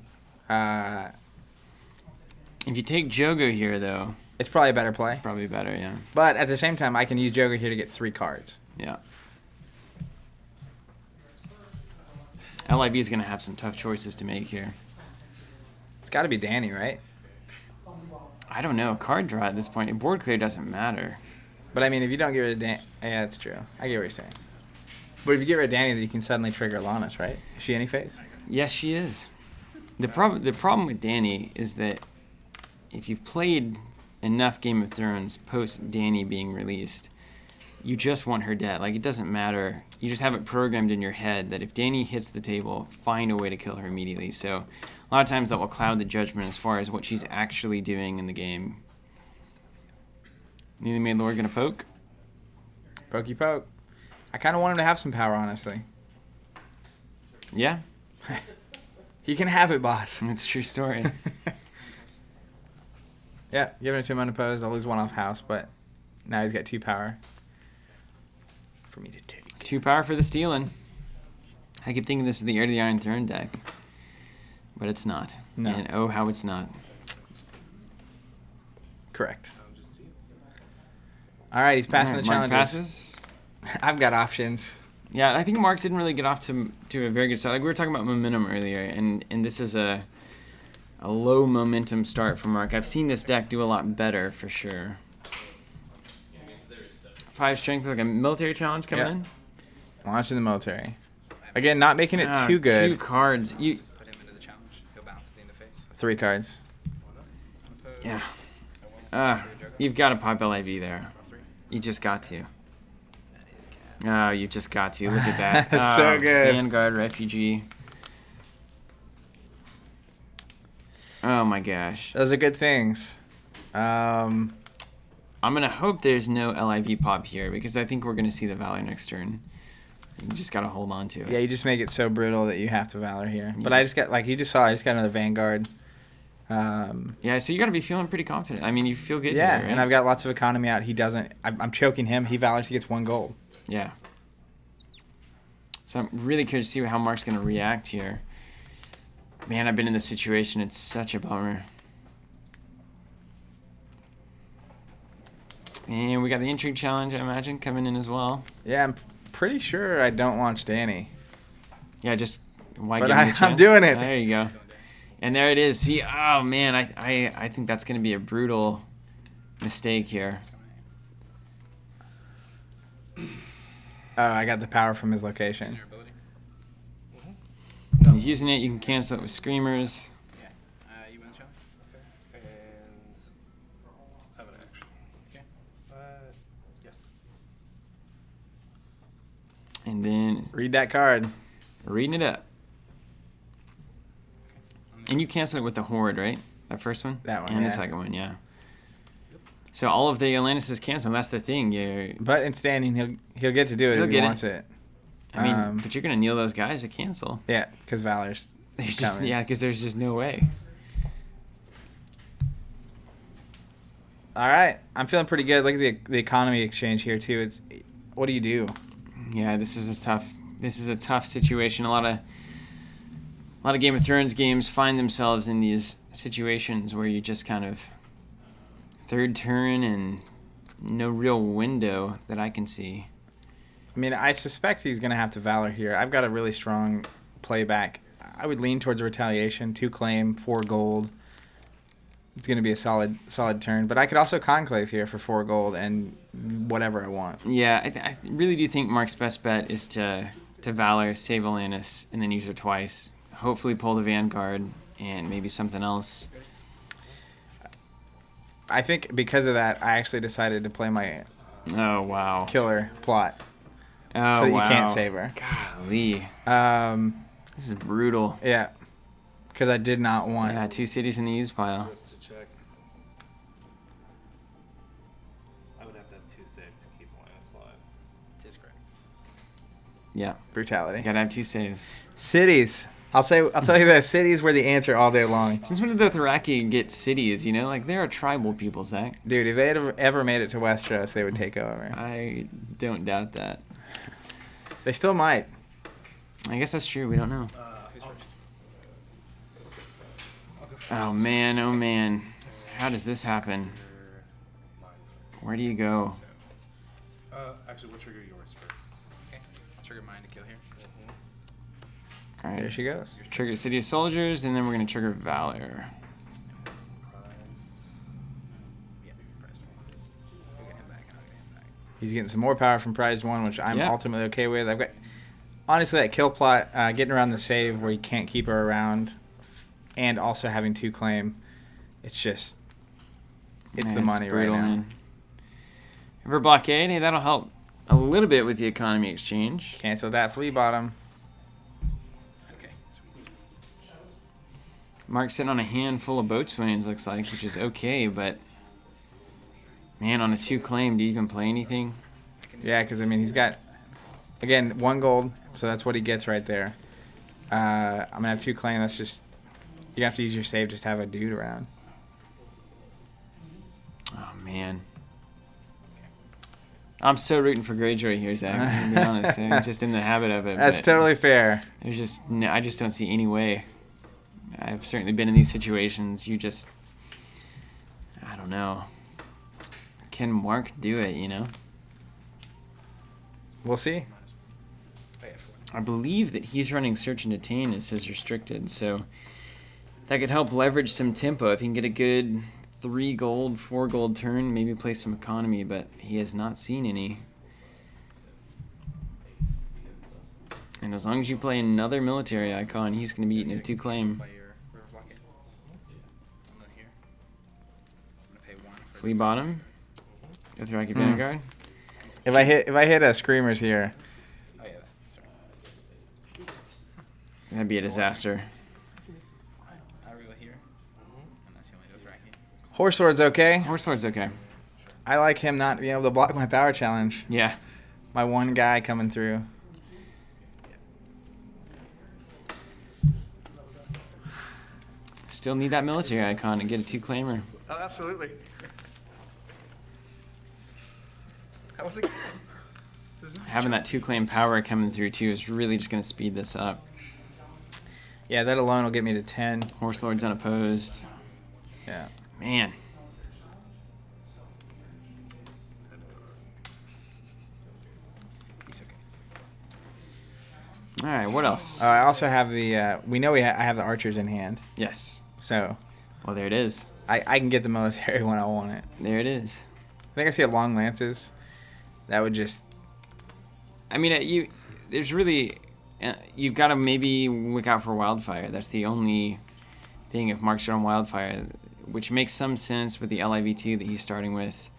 [SPEAKER 1] If you take Jogo here, though,
[SPEAKER 2] It's probably a better play.
[SPEAKER 1] it's probably better, yeah.
[SPEAKER 2] But at the same time, I can use Joker here to get 3 cards.
[SPEAKER 1] Yeah. LIV is going to have some tough choices to make here.
[SPEAKER 2] It's got to be Dany, right?
[SPEAKER 1] I don't know. Card draw at this point. Board clear doesn't matter.
[SPEAKER 2] But I mean, if you don't get rid of Dany, yeah, that's true. I get what you're saying. But if you get rid of Dany, then you can suddenly trigger Alanis, right? Is she any phase?
[SPEAKER 1] Yes, she is. The problem with Dany is that if you've played enough Game of Thrones post Dany being released, you just want her dead. Like, it doesn't matter. You just have it programmed in your head that if Dany hits the table, find a way to kill her immediately. So a lot of times that will cloud the judgment as far as what she's actually doing in the game. Newly made Lord gonna poke?
[SPEAKER 2] Pokey poke. I kind of want him to have some power, honestly.
[SPEAKER 1] Yeah,
[SPEAKER 2] He can have it, boss.
[SPEAKER 1] it's a true story.
[SPEAKER 2] Yeah, giving it to him unopposed. I'll lose 1 off house, but now he's got 2 power for me to take.
[SPEAKER 1] 2 power for the stealing. I keep thinking this is the Heir to the Iron Throne deck, but it's not.
[SPEAKER 2] No.
[SPEAKER 1] And oh, how it's not.
[SPEAKER 2] Correct. All right, he's passing
[SPEAKER 1] All
[SPEAKER 2] the
[SPEAKER 1] right, Mark
[SPEAKER 2] challenges.
[SPEAKER 1] passes.
[SPEAKER 2] I've got options.
[SPEAKER 1] Yeah, I think Mark didn't really get off to a very good start. Like we were talking about momentum earlier, and this is a low momentum start for Mark. I've seen this deck do a lot better for sure. 5 strength, like a military challenge coming
[SPEAKER 2] Yeah.
[SPEAKER 1] in.
[SPEAKER 2] Launching the military. Again, not making it
[SPEAKER 1] Ah,
[SPEAKER 2] too good.
[SPEAKER 1] 2 cards.
[SPEAKER 3] Put him into the challenge. He'll bounce at the end of face.
[SPEAKER 2] 3 cards.
[SPEAKER 1] Yeah. You've got to pop LIV there. You just got to. Oh, you just got to. Look at that.
[SPEAKER 2] That's so good.
[SPEAKER 1] Vanguard refugee. Oh my gosh.
[SPEAKER 2] Those are good things.
[SPEAKER 1] I'm going to hope there's no LIV pop here because I think we're going to see the Valor next turn. You just got to hold on to it.
[SPEAKER 2] Yeah, you just make it so brutal that you have to Valor here.
[SPEAKER 1] You
[SPEAKER 2] But I
[SPEAKER 1] just-
[SPEAKER 2] just got, like you just saw, I just got another Vanguard.
[SPEAKER 1] Yeah, so you got to be feeling pretty confident. I mean, you feel good
[SPEAKER 2] Yeah,
[SPEAKER 1] here, right?
[SPEAKER 2] and I've got lots of economy out. He doesn't. I'm choking him. He Valors. He gets 1 gold.
[SPEAKER 1] Yeah. So I'm really curious to see how Mark's going to react here. Man, I've been in this situation. It's such a bummer. And we got the intrigue challenge, I imagine, coming in as well.
[SPEAKER 2] Yeah, I'm pretty sure I don't launch Danny.
[SPEAKER 1] Yeah, just why
[SPEAKER 2] But
[SPEAKER 1] give him the
[SPEAKER 2] I'm
[SPEAKER 1] chance?
[SPEAKER 2] doing it.
[SPEAKER 1] There you go. And there it is. See, oh man, I think that's going to be a brutal mistake here.
[SPEAKER 2] Oh, I got the power from his location.
[SPEAKER 3] Your ability.
[SPEAKER 1] He's using it. You can cancel it with screamers.
[SPEAKER 3] Yeah. You win the challenge.
[SPEAKER 4] Okay. And have an action.
[SPEAKER 3] Okay.
[SPEAKER 4] Yeah.
[SPEAKER 1] And then
[SPEAKER 2] Read that card.
[SPEAKER 1] reading it up. And you cancel it with the horde, right? That first one?
[SPEAKER 2] That one,
[SPEAKER 1] And
[SPEAKER 2] yeah.
[SPEAKER 1] the second one, yeah. So all of the Atlantis is canceled. That's the thing.
[SPEAKER 2] But in standing, he'll get to do it
[SPEAKER 1] He'll
[SPEAKER 2] if he
[SPEAKER 1] get it.
[SPEAKER 2] wants it.
[SPEAKER 1] I mean, but you're going to kneel those guys to cancel.
[SPEAKER 2] Yeah, because Valor's
[SPEAKER 1] There's just,
[SPEAKER 2] coming.
[SPEAKER 1] yeah, because there's just no way.
[SPEAKER 2] All right, I'm feeling pretty good. Look at the economy exchange here too. It's what do you do?
[SPEAKER 1] Yeah, this is a tough situation. A lot of Game of Thrones games find themselves in these situations where you just kind of third turn and no real window that I can see.
[SPEAKER 2] I mean, I suspect he's going to have to Valor here. I've got a really strong playback. I would lean towards retaliation, 2 claim, 4 gold. It's going to be a solid turn. But I could also conclave here for 4 gold and whatever I want.
[SPEAKER 1] Yeah, I really do think Mark's best bet is to Valor, save Atlantis, and then use her twice. Hopefully pull the Vanguard and maybe something else.
[SPEAKER 2] I think because of that, I actually decided to play my
[SPEAKER 1] Oh, wow.
[SPEAKER 2] killer plot.
[SPEAKER 1] Oh,
[SPEAKER 2] So that you
[SPEAKER 1] wow.
[SPEAKER 2] can't save her.
[SPEAKER 1] Golly. This is brutal.
[SPEAKER 2] Yeah, because I did not want.
[SPEAKER 1] Yeah, 2 cities in the use pile.
[SPEAKER 4] Just to check. I would have to have 2 saves to keep Linus alive.
[SPEAKER 3] It is correct.
[SPEAKER 1] Yeah,
[SPEAKER 2] Brutality.
[SPEAKER 1] gotta have 2 saves.
[SPEAKER 2] Cities. I'll tell you that cities were the answer all day long.
[SPEAKER 1] Since when did the Dothraki get cities, you know? Like, they're a tribal people, Zach.
[SPEAKER 2] Dude, if they had ever made it to Westeros, they would take over.
[SPEAKER 1] I don't doubt that.
[SPEAKER 2] They still might.
[SPEAKER 1] I guess that's true. We don't know.
[SPEAKER 3] Who's first? I'll go first.
[SPEAKER 1] Oh, man. Oh, man. How does this happen? Where do you go?
[SPEAKER 4] Actually, we'll trigger yours first.
[SPEAKER 3] Okay. I'll trigger mine to kill here.
[SPEAKER 1] All right.
[SPEAKER 2] There she goes.
[SPEAKER 1] Trigger City of Soldiers, and then we're going to trigger Valor.
[SPEAKER 4] Prize.
[SPEAKER 3] Yeah, press one. We'll get him back. I'll get him back.
[SPEAKER 2] He's getting some more power from Prized 1, which I'm
[SPEAKER 1] Yeah.
[SPEAKER 2] ultimately okay with. I've got, honestly, that kill plot, getting around the save where you can't keep her around, and also having 2 claim, it's just, it's
[SPEAKER 1] Man,
[SPEAKER 2] the money
[SPEAKER 1] brutal,
[SPEAKER 2] right now.
[SPEAKER 1] man. River Blockade, hey, that'll help a little bit with the economy exchange.
[SPEAKER 2] Cancel that flea bottom.
[SPEAKER 3] Okay. Sweet.
[SPEAKER 1] Mark's sitting on a handful of boatswains, looks like, which is okay, but man, on a 2 claim, do you even play anything?
[SPEAKER 2] Yeah, because, I mean, he's got, again, 1 gold, so that's what he gets right there. I'm going to have 2 claim. That's just, you have to use your save just to have a dude around.
[SPEAKER 1] Oh man, I'm so rooting for Greyjoy here, Zach. I'm gonna be honest, I'm just in the habit of it.
[SPEAKER 2] That's
[SPEAKER 1] but
[SPEAKER 2] totally fair.
[SPEAKER 1] There's just no, I just don't see any way. I've certainly been in these situations. I don't know. Can Mark do it? You know.
[SPEAKER 2] We'll see.
[SPEAKER 3] Oh, yeah, 4.
[SPEAKER 1] I believe that he's running Search and Detain as his restricted, so that could help leverage some tempo. If he can get a good 3 gold, 4 gold turn, maybe play some economy, but he has not seen any. And as long as you play another military icon, he's going to be eating a 2 claim.
[SPEAKER 3] By your river blockade. I'm not here. I'm gonna pay 1 for
[SPEAKER 1] Flea bottom. Dothraki
[SPEAKER 2] Hmm.
[SPEAKER 1] Vanguard.
[SPEAKER 2] If I hit a screamers here,
[SPEAKER 3] Oh yeah, sorry.
[SPEAKER 1] That'd be a disaster.
[SPEAKER 3] I'll reel here. And that's the only Dothraki.
[SPEAKER 2] Horse Sword's okay.
[SPEAKER 1] Horse Sword's okay.
[SPEAKER 2] I like him not being able to block my power challenge.
[SPEAKER 1] Yeah.
[SPEAKER 2] My 1 guy coming through.
[SPEAKER 1] Still need that military icon to get a 2 claimer.
[SPEAKER 3] Oh, absolutely. How was it?
[SPEAKER 1] Having that 2 claim power coming through too is really just going to speed this up.
[SPEAKER 2] Yeah, that alone will get me to 10.
[SPEAKER 1] Horse Lord's unopposed.
[SPEAKER 2] Yeah.
[SPEAKER 1] Man. All right, what else?
[SPEAKER 2] I also have the. We know I have the archers in hand,
[SPEAKER 1] Yes.
[SPEAKER 2] so
[SPEAKER 1] Well, there it is.
[SPEAKER 2] I can get the military when I want it.
[SPEAKER 1] There it is.
[SPEAKER 2] I think I see a long lances. That would just.
[SPEAKER 1] I mean, there's really, you've got to maybe look out for wildfire. That's the only thing if Mark's on wildfire, which makes some sense with the LIV2 that he's starting with.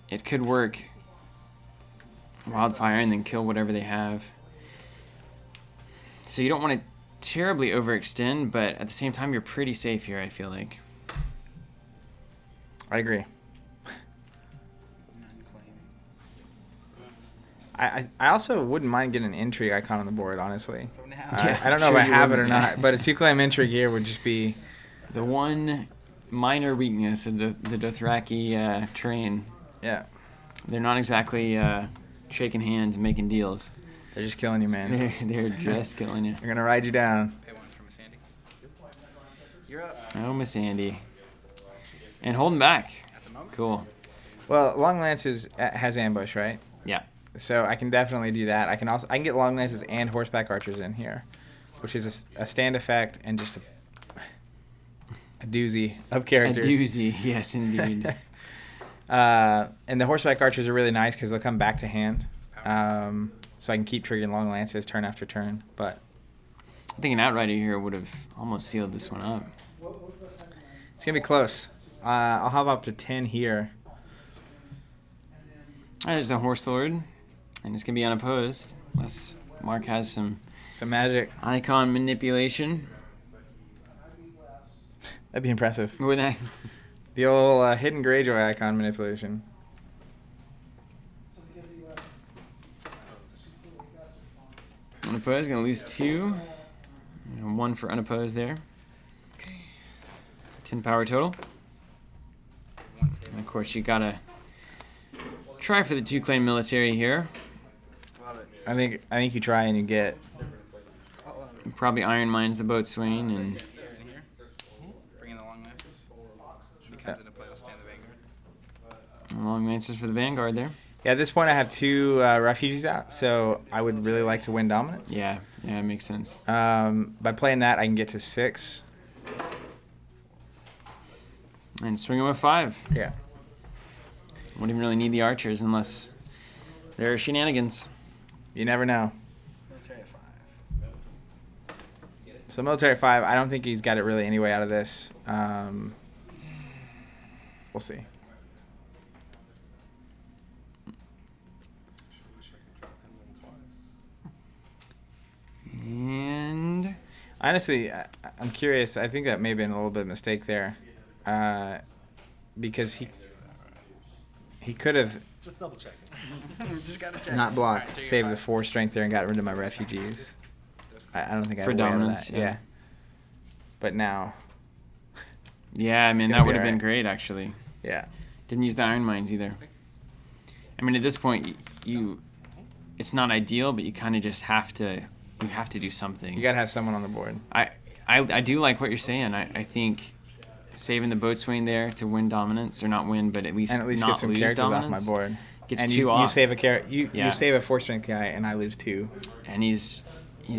[SPEAKER 1] It could work wildfire and then kill whatever they have. So you don't want to terribly overextend, but at the same time, you're pretty safe here, I feel like.
[SPEAKER 2] I agree. I also wouldn't mind getting an intrigue icon on the board, honestly.
[SPEAKER 1] Yeah,
[SPEAKER 2] I don't know
[SPEAKER 1] sure
[SPEAKER 2] if I
[SPEAKER 1] you
[SPEAKER 2] have it or
[SPEAKER 1] wouldn't, yeah.
[SPEAKER 2] not, but a 2-claim intrigue here would just be.
[SPEAKER 1] The one minor weakness of the Dothraki terrain.
[SPEAKER 2] Yeah.
[SPEAKER 1] They're not exactly shaking hands and making deals.
[SPEAKER 2] They're just killing you, man.
[SPEAKER 1] They're just killing you.
[SPEAKER 2] They're gonna ride you down.
[SPEAKER 3] Pay one for Miss Andy. You're up.
[SPEAKER 1] Oh, Miss Andy. And holding back.
[SPEAKER 3] At the moment.
[SPEAKER 1] Cool.
[SPEAKER 2] Well, long lances has ambush, right?
[SPEAKER 1] Yeah.
[SPEAKER 2] So I can definitely do that. I can get long lances and horseback archers in here, which is a stand effect and just a doozy of characters.
[SPEAKER 1] A doozy, yes, indeed.
[SPEAKER 2] And the horseback archers are really nice because they'll come back to hand. So I can keep triggering long lances turn after turn. But
[SPEAKER 1] I think an outrider here would have almost sealed this one up.
[SPEAKER 2] it's going to be close. I'll have up to 10 here.
[SPEAKER 1] All right, there's the Horse Lord, and it's going to be unopposed, unless Mark has some
[SPEAKER 2] Some magic.
[SPEAKER 1] icon manipulation.
[SPEAKER 2] That'd be impressive.
[SPEAKER 1] With that,
[SPEAKER 2] The old hidden Greyjoy icon manipulation.
[SPEAKER 1] unopposed, going to lose 2. And 1 for unopposed there. 10 power total. And of course, you got to try for the 2-claim military here.
[SPEAKER 3] Love it.
[SPEAKER 2] I think you try and you get.
[SPEAKER 1] Probably Iron Mines the boatswain, and
[SPEAKER 3] Here and here. Bring in the long lances. She comes into play. I'll stand the Vanguard.
[SPEAKER 1] long lances for the Vanguard there.
[SPEAKER 2] Yeah, at this point I have 2 refugees out, so I would really like to win dominance.
[SPEAKER 1] Yeah, it makes sense.
[SPEAKER 2] By playing that, I can get to 6.
[SPEAKER 1] And swing him with 5.
[SPEAKER 2] Yeah.
[SPEAKER 1] Wouldn't even really need the archers unless there are shenanigans.
[SPEAKER 2] You never know.
[SPEAKER 3] Military at 5.
[SPEAKER 2] So military 5, I don't think he's got it really anyway out of this. We'll see.
[SPEAKER 1] And
[SPEAKER 2] Honestly, I'm curious. I think that may have been a little bit of a mistake there. Because he could have
[SPEAKER 3] Just double check. Just gotta check.
[SPEAKER 2] not blocked,
[SPEAKER 3] Alright, so you're
[SPEAKER 2] saved the
[SPEAKER 3] fine.
[SPEAKER 2] 4 strength there and got rid of my refugees. I don't think I
[SPEAKER 1] For
[SPEAKER 2] had a way out of
[SPEAKER 1] dominance,
[SPEAKER 2] that.
[SPEAKER 1] yeah.
[SPEAKER 2] But now,
[SPEAKER 1] yeah, I mean,
[SPEAKER 2] gonna
[SPEAKER 1] that
[SPEAKER 2] be
[SPEAKER 1] would have been
[SPEAKER 2] alright.
[SPEAKER 1] great, actually.
[SPEAKER 2] yeah.
[SPEAKER 1] Didn't use the Iron Mines either. I mean, at this point, it's not ideal, but you kind of just have to do something.
[SPEAKER 2] You got to have someone on the board.
[SPEAKER 1] I do like what you're saying. I think saving the boatswain there to win dominance, or not win, but at least
[SPEAKER 2] And at least
[SPEAKER 1] not
[SPEAKER 2] get some
[SPEAKER 1] lose
[SPEAKER 2] characters
[SPEAKER 1] dominance.
[SPEAKER 2] off my board.
[SPEAKER 1] Gets
[SPEAKER 2] and
[SPEAKER 1] 2
[SPEAKER 2] you
[SPEAKER 1] off.
[SPEAKER 2] save a you
[SPEAKER 1] Yeah.
[SPEAKER 2] save a 4 strength guy, and I lose 2.
[SPEAKER 1] And he's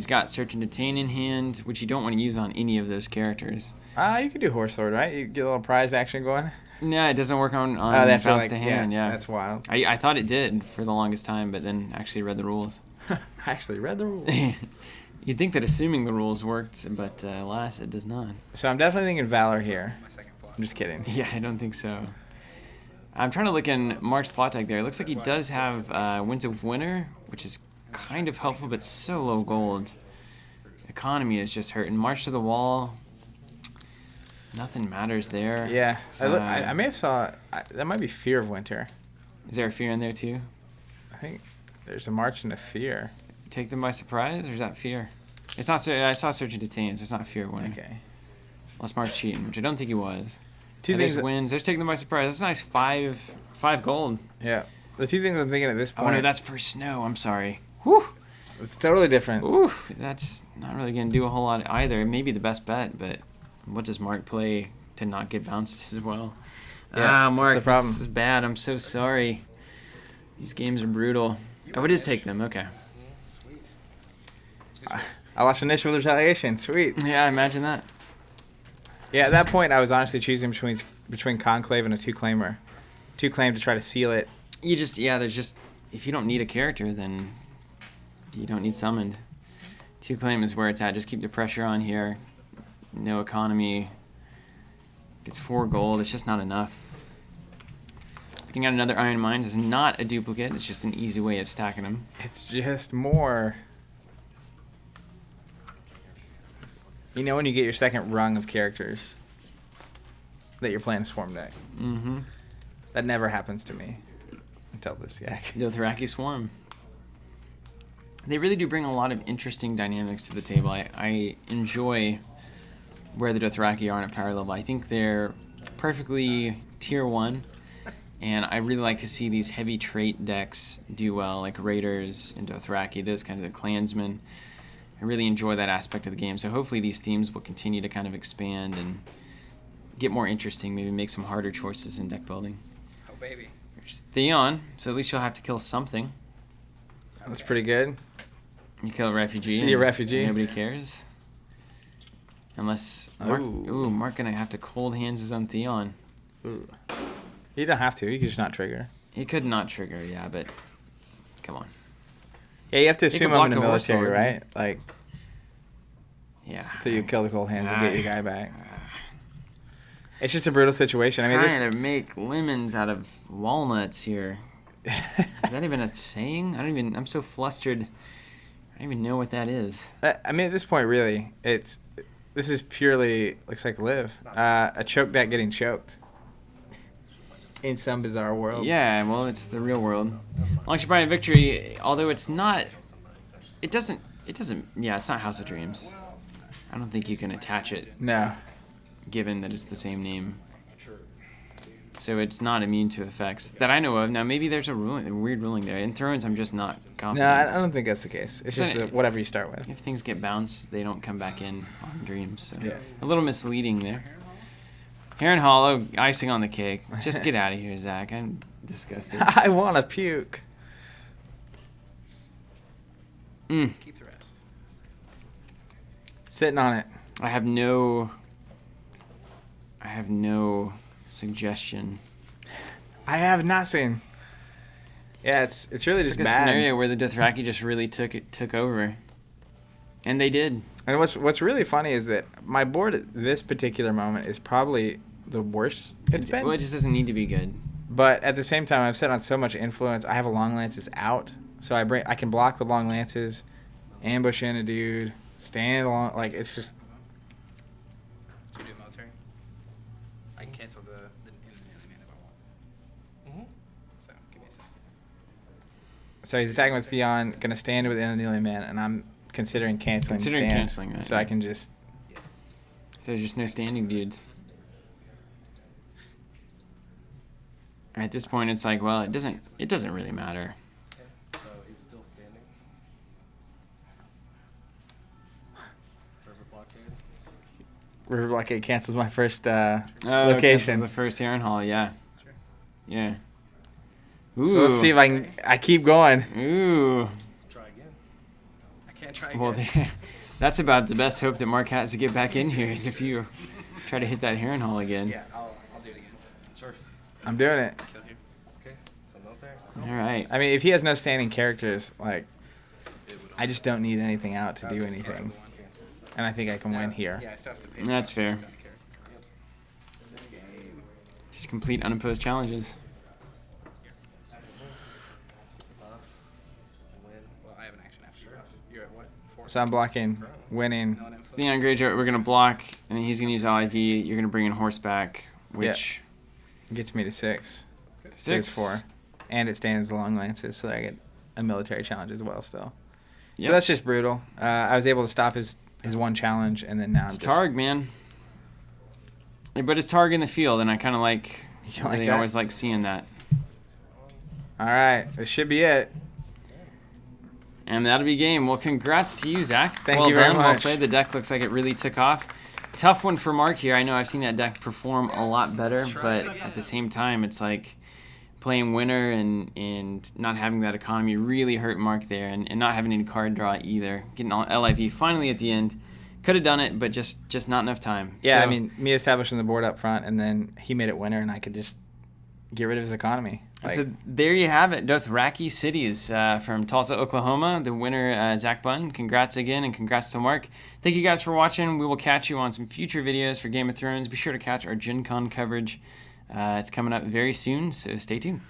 [SPEAKER 1] got Search and Detain in hand, which you don't want to use on any of those characters.
[SPEAKER 2] You could do Horse Lord, right? You get a little prize action going.
[SPEAKER 1] No, it doesn't work on
[SPEAKER 2] They have
[SPEAKER 1] bounce to hand. Yeah,
[SPEAKER 2] that's wild.
[SPEAKER 1] I thought it did for the longest time, but then actually read the rules.
[SPEAKER 2] I actually read the rules.
[SPEAKER 1] You'd think that assuming the rules worked, but alas, it does not.
[SPEAKER 2] So I'm definitely thinking Valor here.
[SPEAKER 3] My second plot.
[SPEAKER 2] I'm just kidding.
[SPEAKER 1] Yeah, I don't think so. I'm trying to look in Mark's plot tag there. It looks like he does have Winds of Winter, which is kind of helpful, but so low gold. Economy is just hurting. March to the Wall. Nothing matters there.
[SPEAKER 2] Yeah, I may have saw that might be Fear of Winter.
[SPEAKER 1] Is there a fear in there too?
[SPEAKER 2] I think there's a March into Fear.
[SPEAKER 1] Take them by surprise, or is that fear? It's not. I saw Search and Detain, so it's not fear winning.
[SPEAKER 2] Okay.
[SPEAKER 1] Unless Mark's cheating, which I don't think he was.
[SPEAKER 2] Two
[SPEAKER 1] There's
[SPEAKER 2] things.
[SPEAKER 1] wins. There's taking them by surprise. That's nice. Five gold.
[SPEAKER 2] Yeah. The 2 things I'm thinking at this
[SPEAKER 1] Oh
[SPEAKER 2] point.
[SPEAKER 1] no, that's for snow. I'm sorry. Whew.
[SPEAKER 2] It's totally different.
[SPEAKER 1] Ooh, that's not really gonna do a whole lot either. It may be the best bet, but what does Mark play to not get bounced as well?
[SPEAKER 2] Yeah,
[SPEAKER 1] Mark,
[SPEAKER 2] that's the problem.
[SPEAKER 1] this is bad. I'm so sorry. These games are brutal. Oh, it is take them. Okay.
[SPEAKER 2] I lost initial retaliation. Sweet.
[SPEAKER 1] Yeah, imagine that.
[SPEAKER 2] Yeah, at that point, I was honestly choosing between Conclave and a 2-claimer. 2-claim to try to seal it.
[SPEAKER 1] You just, yeah, there's just, if you don't need a character, then you don't need summoned. 2-claim is where it's at. Just keep the pressure on here. No economy. Gets 4 gold. It's just not enough. Putting out another Iron Mines is not a duplicate. It's just an easy way of stacking them.
[SPEAKER 2] It's just more. You know when you get your second rung of characters that you're playing a Swarm deck.
[SPEAKER 1] Mm-hmm.
[SPEAKER 2] That never happens to me until this yak.
[SPEAKER 1] Dothraki Swarm. They really do bring a lot of interesting dynamics to the table. I enjoy where the Dothraki are on a power level. I think they're perfectly tier 1, and I really like to see these heavy trait decks do well, like Raiders and Dothraki, those kinds of clansmen. I really enjoy that aspect of the game, so hopefully these themes will continue to kind of expand and get more interesting, maybe make some harder choices in deck building.
[SPEAKER 3] Oh, baby.
[SPEAKER 1] There's Theon, so at least you'll have to kill something.
[SPEAKER 2] That's pretty good.
[SPEAKER 1] You kill a refugee.
[SPEAKER 2] See a refugee.
[SPEAKER 1] Nobody cares. Unless Mark,
[SPEAKER 2] Ooh.
[SPEAKER 1] Mark gonna have to cold hands his own Theon.
[SPEAKER 2] Ooh. You don't have to. You can just not trigger.
[SPEAKER 1] He could not trigger, yeah, but come on.
[SPEAKER 2] Yeah, you have to
[SPEAKER 1] You can
[SPEAKER 2] assume
[SPEAKER 1] block
[SPEAKER 2] I'm in the
[SPEAKER 1] the horse
[SPEAKER 2] military,
[SPEAKER 1] sword.
[SPEAKER 2] right? Like,
[SPEAKER 1] Yeah.
[SPEAKER 2] so you kill the cold hands and get your guy back. It's just a brutal situation. I mean,
[SPEAKER 1] Trying to make lemons out of walnuts here. Is that even a saying? I'm so flustered. I don't even know what that is.
[SPEAKER 2] I mean, at this point, really, this is purely looks like live. A choke deck getting choked. In some bizarre world.
[SPEAKER 1] Yeah, well, it's the real world. Launch Brian Victory, although it's not, it doesn't, yeah, it's not House of Dreams. I don't think you can attach it,
[SPEAKER 2] No.
[SPEAKER 1] given that it's the same name. So it's not immune to effects that I know of. Now, maybe there's a weird ruling there. In Thrones, I'm just not confident.
[SPEAKER 2] No, I don't think that's the case. It's just
[SPEAKER 1] So-
[SPEAKER 2] whatever you start with.
[SPEAKER 1] If things get bounced, they don't come back in on Dreams. So
[SPEAKER 2] Yeah.
[SPEAKER 1] a little misleading there. Heron Hollow, icing on the cake. Just get out of here, Zach. I'm disgusted.
[SPEAKER 2] I want to puke.
[SPEAKER 3] Keep the rest.
[SPEAKER 2] Sitting on it.
[SPEAKER 1] I have no suggestion.
[SPEAKER 2] I have nothing. Yeah, it's really
[SPEAKER 1] It's
[SPEAKER 2] just
[SPEAKER 1] like a
[SPEAKER 2] bad.
[SPEAKER 1] scenario where the Dothraki just really took over, and they did.
[SPEAKER 2] And what's really funny is that my board at this particular moment is probably the worst it's been.
[SPEAKER 1] Well, it just doesn't need to be good.
[SPEAKER 2] But at the same time, I'm set on so much influence. I have a long lances out, so I can block with long lances, ambush in a dude, stand along. Like it's just.
[SPEAKER 3] Should we do military? I can cancel the enemy man if I want. So, give me a second.
[SPEAKER 2] So he's attacking with Theon, gonna stand with the Kneeling Man, and I'm considering canceling.
[SPEAKER 1] Considering
[SPEAKER 2] stand,
[SPEAKER 1] canceling that,
[SPEAKER 2] so
[SPEAKER 1] yeah.
[SPEAKER 2] I can just.
[SPEAKER 1] There's just no standing dudes. At this point, it's like, well, it doesn't really matter.
[SPEAKER 4] So he's still standing. River blockade.
[SPEAKER 2] River Blockade cancels my first
[SPEAKER 1] Oh, this
[SPEAKER 2] location.
[SPEAKER 1] is the first Heron Hall, yeah.
[SPEAKER 3] Sure.
[SPEAKER 1] Yeah. Ooh.
[SPEAKER 2] So let's see if I keep going.
[SPEAKER 1] Ooh.
[SPEAKER 4] Try again.
[SPEAKER 3] I can't try again.
[SPEAKER 1] Well, that's about the best hope that Mark has to get back in here is if you try to hit that Heron Hall again.
[SPEAKER 3] Yeah, I'll do it again.
[SPEAKER 4] Sure.
[SPEAKER 2] I'm doing it.
[SPEAKER 3] Kill here.
[SPEAKER 4] Okay. So military.
[SPEAKER 1] All right.
[SPEAKER 2] I mean, if he has no standing characters, like
[SPEAKER 3] It would
[SPEAKER 2] I just don't need anything out to do
[SPEAKER 3] Cancel
[SPEAKER 2] anything,
[SPEAKER 3] the one.
[SPEAKER 4] Cancel.
[SPEAKER 2] and I think I can win here.
[SPEAKER 3] Yeah, I still have to pay.
[SPEAKER 1] That's fair.
[SPEAKER 3] Just don't care. This game.
[SPEAKER 1] Just complete unopposed challenges.
[SPEAKER 4] Win.
[SPEAKER 3] Well, I have an action after. You're at what? 4?
[SPEAKER 2] So I'm blocking, winning.
[SPEAKER 3] No one influence?
[SPEAKER 1] Theon Greyjoy, we're going to block, and then he's going to use LIV. You're going to bring in horseback, which...
[SPEAKER 2] Gets me to 6.
[SPEAKER 1] Six.
[SPEAKER 2] 6 4, and it stands the long lances, so I get a military challenge as well. Still,
[SPEAKER 1] Yep.
[SPEAKER 2] so that's just brutal. I was able to stop his one challenge, and then now
[SPEAKER 1] It's
[SPEAKER 2] I'm just.
[SPEAKER 1] Targ, man. Yeah, but it's Targ in the field, and I kind of like...
[SPEAKER 2] You like
[SPEAKER 1] they
[SPEAKER 2] that?
[SPEAKER 1] always like seeing that.
[SPEAKER 2] All right, this should be it.
[SPEAKER 1] And that'll be game. Well, congrats to you, Zach.
[SPEAKER 2] Thank
[SPEAKER 1] well
[SPEAKER 2] you very
[SPEAKER 1] done. Well
[SPEAKER 2] much.
[SPEAKER 1] played. The deck looks like it really took off. Tough one for Mark here. I know I've seen that deck perform a lot better, but at the same time, it's like playing winner and not having that economy really hurt Mark there, and not having any card draw either. Getting all LIV finally at the end. Could have done it, but just not enough time.
[SPEAKER 2] Yeah,
[SPEAKER 1] So,
[SPEAKER 2] I mean, me establishing the board up front, and then he made it winner, and I could just get rid of his economy.
[SPEAKER 1] So there you have it. Dothraki cities from Tulsa, Oklahoma. The winner, Zach Bunn. Congrats again, and congrats to Mark. Thank you guys for watching. We will catch you on some future videos for Game of Thrones. Be sure to catch our Gen Con coverage. It's coming up very soon, so stay tuned.